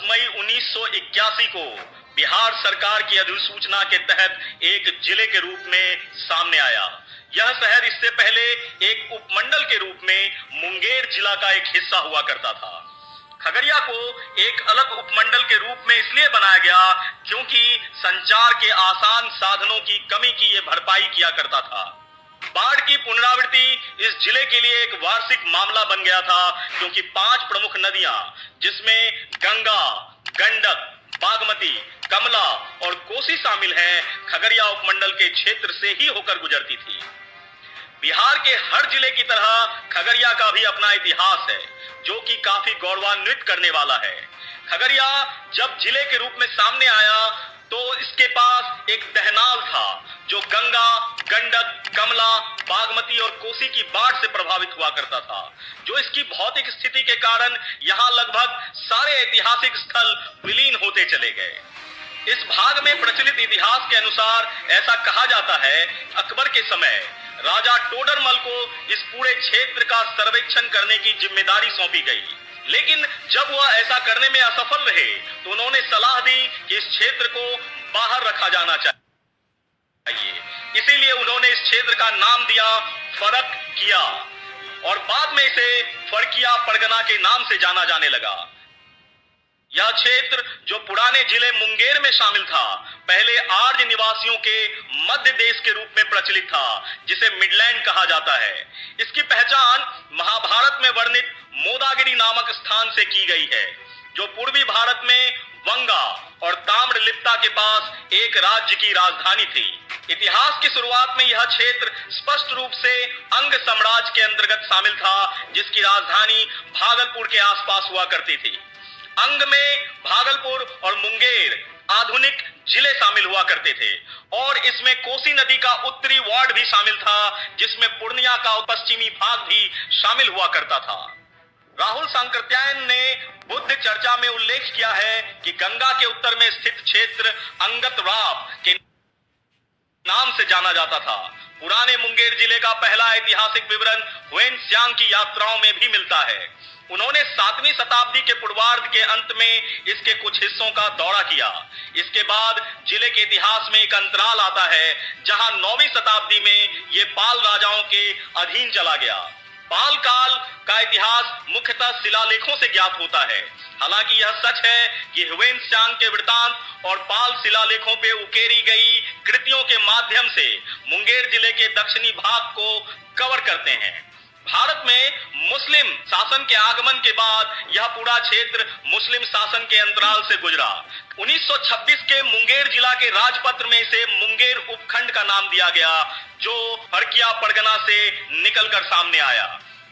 मई 1981 को बिहार सरकार की अधिसूचना के तहत एक जिले के रूप में सामने आया। यह शहर इससे पहले एक उपमंडल के रूप में मुंगेर जिला का एक हिस्सा हुआ करता था। खगड़िया को एक अलग उपमंडल के रूप में इसलिए बनाया गया क्योंकि संचार के आसान साधनों की कमी की यह भरपाई किया करता था। बाढ़ की पुनरावृत्ति इस जिले के लिए एक वार्षिक मामला बन गया था क्योंकि 5 प्रमुख नदियां जिसमें गंगा, गंडक, बागमती, कमला और कोसी शामिल हैं, खगड़िया उपमंडल के क्षेत्र से ही होकर गुजरती थी। बिहार के हर जिले की तरह खगड़िया का भी अपना इतिहास है जो कि काफी गौरवान्वित करने वाला है। खगड़िया जब जिले के रूप में सामने आया तो इसके पास एक दहनाल था जो गंगा, गंडक, कमला, बागमती और कोसी की बाढ़ से प्रभावित हुआ करता था। जो इसकी भौतिक स्थिति के कारण यहाँ लगभग सारे ऐतिहासिक स्थल विलीन होते चले गए। इस भाग में प्रचलित इतिहास के अनुसार ऐसा कहा जाता है अकबर के समय राजा टोडरमल को इस पूरे क्षेत्र का सर्वेक्षण करने की जिम्मेदारी सौंपी गई, लेकिन जब वह ऐसा करने में असफल रहे तो उन्होंने सलाह दी कि इस क्षेत्र को बाहर रखा जाना चाहिए। इसीलिए उन्होंने इस क्षेत्र का नाम दिया फरकिया और बाद में इसे फरकिया परगना के नाम से जाना जाने लगा। यह क्षेत्र जो पुराने जिले मुंगेर में शामिल था, पहले आर्य निवासियों के मध्य देश के रूप में प्रचलित था जिसे मिडलैंड कहा जाता है। इसकी पहचान महाभारत में वर्णित मोदागिरी नामक स्थान से की गई है जो पूर्वी भारत में वंगा और ताम्रलिप्ता के पास एक राज्य की राजधानी थी। इतिहास की शुरुआत में यह क्षेत्र स्पष्ट रूप से अंग साम्राज्य के अंतर्गत शामिल था जिसकी राजधानी भागलपुर के आसपास हुआ करती थी। अंग में भागलपुर और मुंगेर आधुनिक जिले शामिल हुआ करते थे और इसमें कोसी नदी का उत्तरी वार्ड भी शामिल था जिसमें पूर्णिया का पश्चिमी भाग भी शामिल हुआ करता था। राहुल सांकृत्यायन ने बुद्ध चर्चा में उल्लेख किया है कि गंगा के उत्तर में स्थित क्षेत्र अंगतराव के नाम से जाना जाता था। पुराने मुंगेर जिले का पहला ऐतिहासिक विवरण हुएनत्सांग की यात्राओं में भी मिलता है। उन्होंने 7वीं शताब्दी के पूर्वार्ध के अंत में इसके कुछ हिस्सों का दौरा किया। इसके बाद जिले के इतिहास में एक अंतराल आता है जहां 9वीं शताब्दी में ये पाल राजाओं के अधीन चला गया। पाल काल का इतिहास मुख्यतः शिलालेखों से ज्ञात होता है। हालांकि यह सच है कि हुएनत्सांग के वृत्तांत और पाल शिलालेखों पे उकेरी गई कृतियों के माध्यम से मुंगेर जिले के दक्षिणी भाग को कवर करते हैं। भारत में मुस्लिम शासन के आगमन के बाद यह पूरा क्षेत्र मुस्लिम शासन के अंतराल से गुजरा। 1926 के मुंगेर जिला के राजपत्र में इसे मुंगेर उपखंड का नाम दिया गया जो फरकिया परगना से निकलकर सामने आया।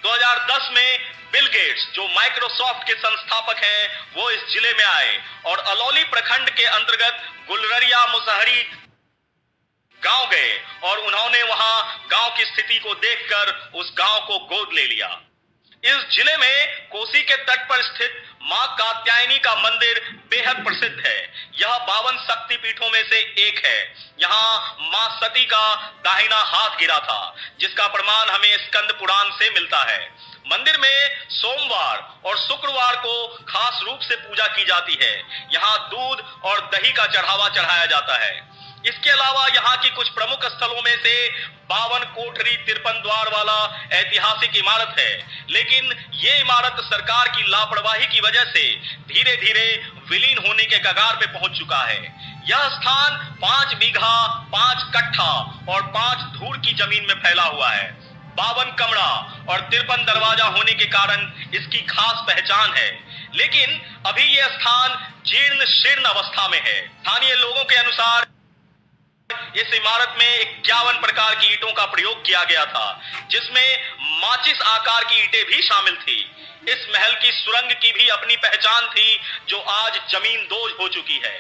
2010 में बिल गेट्स जो माइक्रोसॉफ्ट के संस्थापक हैं वो इस जिले में आए और अलौली प्रखंड के अंतर्गत गुलरिया मुसहरी गांव गए और उन्होंने वहां गांव की स्थिति को देखकर उस गांव को गोद ले लिया। इस जिले में कोसी के तट पर स्थित मां कात्यायनी का मंदिर बेहद प्रसिद्ध है। यह 52 शक्ति पीठों में से एक है। यहाँ मां सती का दाहिना हाथ गिरा था जिसका प्रमाण हमें स्कंद पुराण से मिलता है। मंदिर में सोमवार और शुक्रवार को खास रूप से पूजा की जाती है। यहाँ दूध और दही का चढ़ावा चढ़ाया जाता है। इसके अलावा यहाँ की कुछ प्रमुख स्थलों में से 52 कोठरी 53 द्वार वाला ऐतिहासिक इमारत है, लेकिन ये इमारत सरकार की लापरवाही की वजह से धीरे धीरे विलीन होने के कगार पे पहुंच चुका है। यह स्थान 5 बीघा 5 कट्ठा और 5 धूर की जमीन में फैला हुआ है। 52 कमरा और 53 दरवाजा होने के कारण इसकी खास पहचान है, लेकिन अभी यह स्थान जीर्ण शीर्ण अवस्था में है। स्थानीय लोगों के अनुसार इस इमारत में 51 प्रकार की ईंटों का प्रयोग किया गया था जिसमें माचिस आकार की ईंटें भी शामिल थी। इस महल की सुरंग की भी अपनी पहचान थी जो आज जमींदोज हो चुकी है।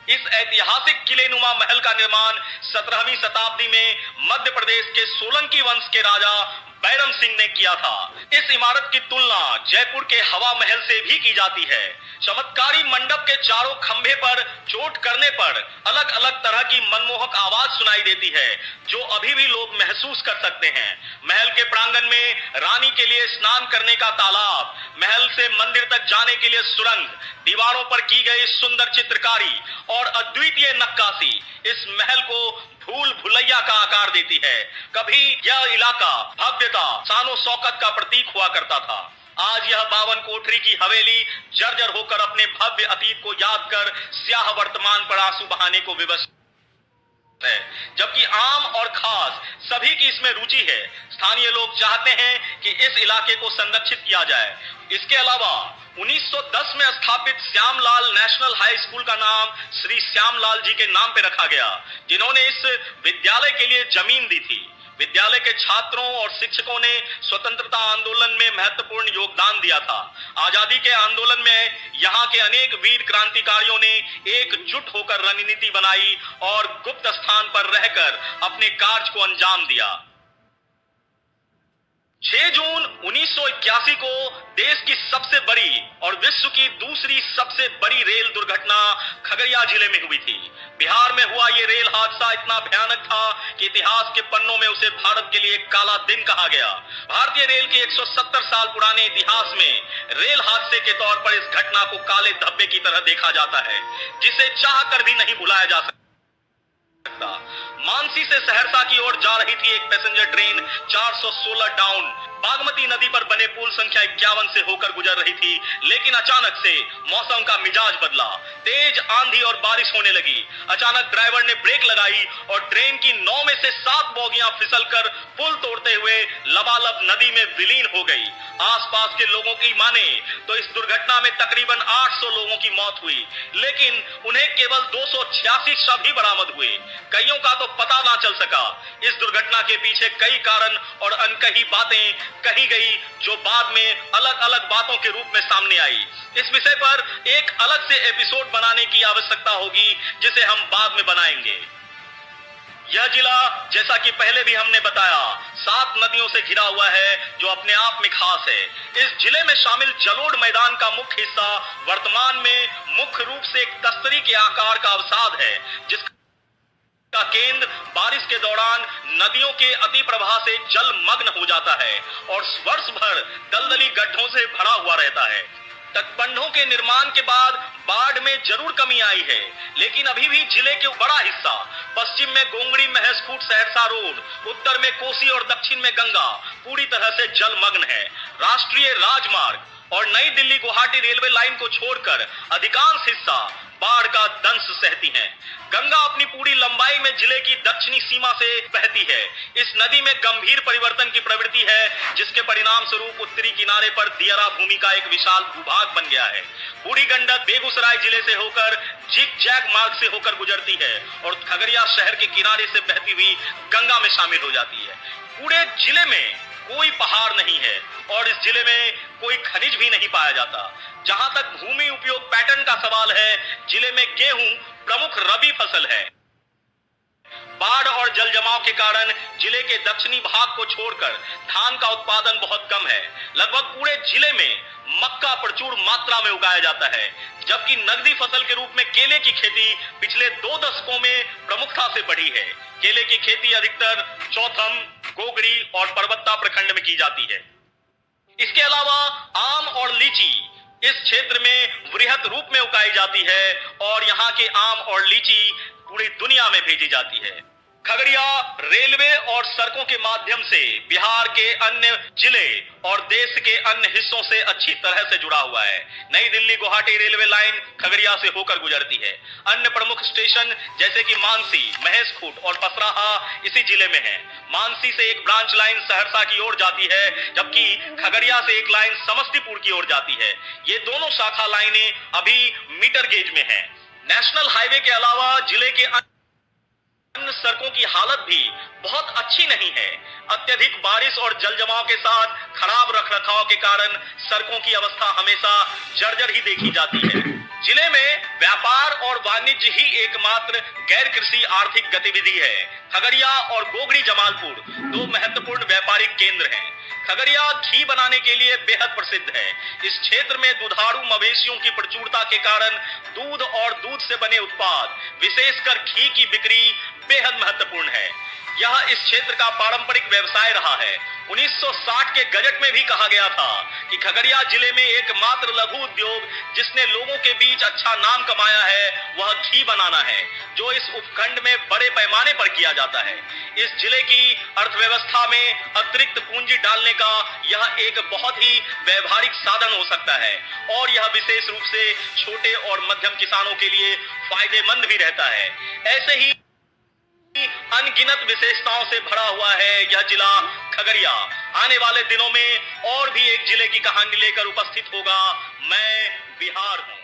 इस ऐतिहासिक किलेनुमा महल का निर्माण 17वीं शताब्दी में मध्य प्रदेश के सोलंकी वंश के राजा बैरम सिंह ने किया था। इस इमारत की तुलना जयपुर के हवा महल से भी की जाती है चमत्कारी मंडप के चारों खंभे पर चोट करने पर अलग अलग तरह की मनमोहक आवाज सुनाई देती है, जो अभी भी लोग महसूस कर सकते हैं। महल के प्रांगण में रानी के लिए स्नान करने का तालाब, महल से मंदिर तक जाने के लिए सुरंग, दीवारों पर की गई सुंदर चित्रकारी और अद्वितीय नक्काशी इस महल को भूल भुलैया का आकार देती है। कभी यह इलाका भव्यता, शानो शौकत का प्रतीक हुआ करता था। आज यह 52 कोठरी की हवेली जर्जर होकर अपने भव्य अतीत को याद कर स्याह वर्तमान पर आंसू बहाने को विवश है, जबकि आम और खास सभी की इसमें रुचि है। स्थानीय लोग चाहते हैं कि इस इलाके को संरक्षित किया जाए। इसके अलावा 1910 में स्थापित श्यामलाल नेशनल हाई स्कूल का नाम श्री श्यामलाल जी के नाम पे रखा गया, जिन्होंने इस विद्यालय के लिए जमीन दी थी। विद्यालय के छात्रों और शिक्षकों ने स्वतंत्रता आंदोलन में महत्वपूर्ण योगदान दिया था। आजादी के आंदोलन में यहाँ के अनेक वीर क्रांतिकारियों ने एकजुट होकर रणनीति बनाई और गुप्त स्थान पर रहकर अपने कार्य को अंजाम दिया। 6 जून 1981 को देश की सबसे बड़ी और विश्व की दूसरी सबसे बड़ी रेल दुर्घटना खगड़िया जिले में हुई थी। बिहार में हुआ ये रेल हादसा इतना भयानक था कि इतिहास के पन्नों में उसे भारत के लिए एक काला दिन कहा गया। भारतीय रेल के 170 साल पुराने इतिहास में रेल हादसे के तौर पर इस घटना को काले धब्बे की तरह देखा जाता है, जिसे चाह कर भी नहीं भुलाया जा सकता। मानसी से सहरसा की ओर जा रही थी एक पैसेंजर ट्रेन 416 डाउन बागमती नदी पर बने पुल संख्या 51 से होकर गुजर रही थी, लेकिन अचानक से मौसम का मिजाज बदला। तेज आंधी और बारिश होने लगी। अचानक ड्राइवर ने ब्रेक लगाई और ट्रेन की 9 में से 7 बोगियां फिसलकर पुल तोड़ते हुए लबालब नदी में विलीन हो गई। आसपास के लोगों की माने तो इस दुर्घटना में तकरीबन 800 लोगों की मौत हुई, लेकिन उन्हें केवल 286 शव ही बरामद हुए। कईयों का तो पता ना चल सका। इस दुर्घटना के पीछे कई कारण और अनकही बातें कही गई, जो बाद में अलग अलग बातों के रूप में सामने आई। इस विषय पर एक अलग से एपिसोड बनाने की आवश्यकता होगी, जिसे हम बाद में बनाएंगे। यह जिला, जैसा कि पहले भी हमने बताया, 7 नदियों से घिरा हुआ है, जो अपने आप में खास है। इस जिले में शामिल जलोढ़ मैदान का मुख्य हिस्सा वर्तमान में मुख्य रूप से एक तस्तरी के आकार का अवसाद है, जिसका का केंद्र बारिश के दौरान नदियों के अति प्रवाह से जलमग्न हो जाता है और वर्ष भर दलदली गड्ढों से भरा हुआ रहता है। तटबंधों के निर्माण के बाद बाढ़ में जरूर कमी आई है, लेकिन अभी भी जिले के बड़ा हिस्सा, पश्चिम में गोंगड़ी महसखूट सहरसा रोड, उत्तर में कोसी और दक्षिण में गंगा पूरी तरह से जलमग्न है। राष्ट्रीय राजमार्ग और नई दिल्ली गुवाहाटी रेलवे लाइन को छोड़कर अधिकांश हिस्सा बाढ़ का दंश सहती है। गंगा अपनी पूरी लंबाई में जिले की दक्षिणी सीमा से बहती है। इस नदी में गंभीर परिवर्तन की प्रवृत्ति है, जिसके परिणाम स्वरूप उत्तरी किनारे पर दियारा भूमि का एक विशाल भूभाग बन गया है। बूढ़ी गंडक बेगूसराय जिले से होकर जिग जैग मार्ग से होकर गुजरती है और खगड़िया शहर के किनारे से बहती हुई गंगा में शामिल हो जाती है। पूरे जिले में कोई पहाड़ नहीं है और इस जिले में कोई खनिज भी नहीं पाया जाता। जहां तक भूमि उपयोग पैटर्न का सवाल है, जिले में गेहूं प्रमुख रबी फसल है। बाढ़ और जल जमाव के कारण जिले के दक्षिणी भाग को छोड़कर धान का उत्पादन बहुत कम है। लगभग पूरे जिले में मक्का प्रचुर मात्रा में उगाया जाता है, जबकि नगदी फसल के रूप में केले की खेती पिछले 2 दशकों में प्रमुखता से बढ़ी है। केले की खेती अधिकतर चौथम, गोगड़ी और परबत्ता प्रखंड में की जाती है। इसके अलावा आम और लीची इस क्षेत्र में वृहत रूप में उगाई जाती है और यहाँ के आम और लीची पूरी दुनिया में भेजी जाती है। खगड़िया रेलवे और सड़कों के माध्यम से बिहार के अन्य जिले और देश के अन्य हिस्सों से अच्छी तरह से जुड़ा हुआ है। नई दिल्ली गुवाहाटी रेलवे लाइन खगड़िया से होकर गुजरती है। अन्य प्रमुख स्टेशन जैसे कि मानसी, महेशखूट और पसराहा इसी जिले में है। मानसी से एक ब्रांच लाइन सहरसा की ओर जाती है, जबकि खगड़िया से एक लाइन समस्तीपुर की ओर जाती है। ये दोनों शाखा लाइनें अभी मीटर गेज में है। नेशनल हाईवे के अलावा जिले के सड़कों की हालत भी बहुत अच्छी नहीं है। अत्यधिक बारिश और जल जमाव के साथ खराब रखरखाव के कारण सड़कों की अवस्था हमेशा जर्जर ही देखी जाती है। जिले में व्यापार और वाणिज्य ही एकमात्र गैर कृषि आर्थिक गतिविधि है। खगड़िया और गोगरी जमालपुर दो महत्वपूर्ण व्यापारिक केंद्र हैं। खगड़िया घी बनाने के लिए बेहद प्रसिद्ध है। इस क्षेत्र में दुधारू मवेशियों की प्रचुरता के कारण दूध और दूध से बने उत्पाद, विशेषकर घी की बिक्री बेहद महत्वपूर्ण है। यह इस क्षेत्र का पारंपरिक व्यवसाय रहा है। 1960 के गजट में भी कहा गया था कि खगड़िया जिले में एकमात्र लघु उद्योग जिसने लोगों के बीच अच्छा नाम कमाया है वह घी बनाना है, जो इस उपखंड में बड़े पैमाने पर किया जाता है। इस जिले की अर्थव्यवस्था में अतिरिक्त पूंजी डालने का यह एक बहुत ही व्यवहारिक साधन हो सकता है और यह विशेष रूप से छोटे और मध्यम किसानों के लिए फायदेमंद भी रहता है। ऐसे ही अनगिनत विशेषताओं से भरा हुआ है यह जिला खगड़िया। आने वाले दिनों में और भी एक जिले की कहानी लेकर उपस्थित होगा। मैं बिहार हूं।